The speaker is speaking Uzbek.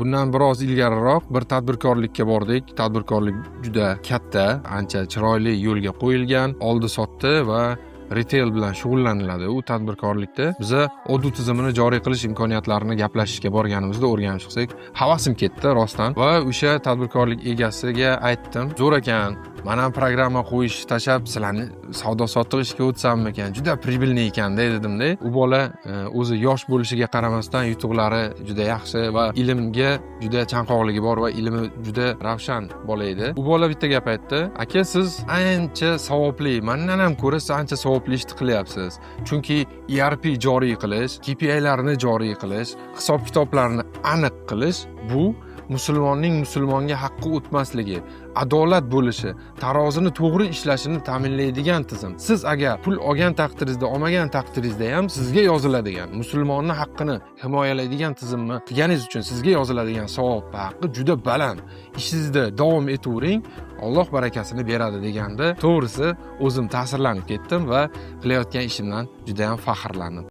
Bundan biroz ilgariroq bir tadbirkorlikka bordik. Tadbirkorlik juda katta, ancha chiroyli yo'lga qo'yilgan, oldi-sotdi va retail bilan shug'ullaniladi. U tadbirkorlikda biza ODU tizimini joriy qilish imkoniyatlarini gaplashishga borganimizda o'rganib chiqsak, havasim ketdi rostdan va o'sha tadbirkorlik egasiga aytdim, zo'r ekan, mana programma qo'yish tashlab sizlarni savdo sotiq ishga o'tsammi ekan, juda pribilniy ekan-da dedimda. U bola o'zi yosh bo'lishiga qaramasdan yutuqlari juda yaxshi va ilmga juda chanqoqligi bor va ilmi juda ravshan bola edi. U bola bitta gap aytdi: "Aka, siz ancha savobli, mendan ham ko'ra siz ancha savobli ishni qilyapsiz. Chunki ERP joriy qilish, KPI'larni joriy qilish, hisob-kitoblarni aniq qilish bu musulmonning musulmonga haqqi o'tmasligi, adolat bo'lishi, tarozini to'g'ri ishlashini ta'minlaydigan tizim. Siz agar pul olgan taqdiringizda, olmagan taqdiringizda ham sizga yoziladigan, musulmonning haqqini himoyalaydigan tizimni qilganingiz uchun sizga yoziladigan savob va haqqi juda baland. Ishingizda davom etavering, Alloh barakasini beradi" deganda, to'g'risi o'zim ta'sirlanib ketdim va qilayotgan ishimdan juda ham faxrlandim.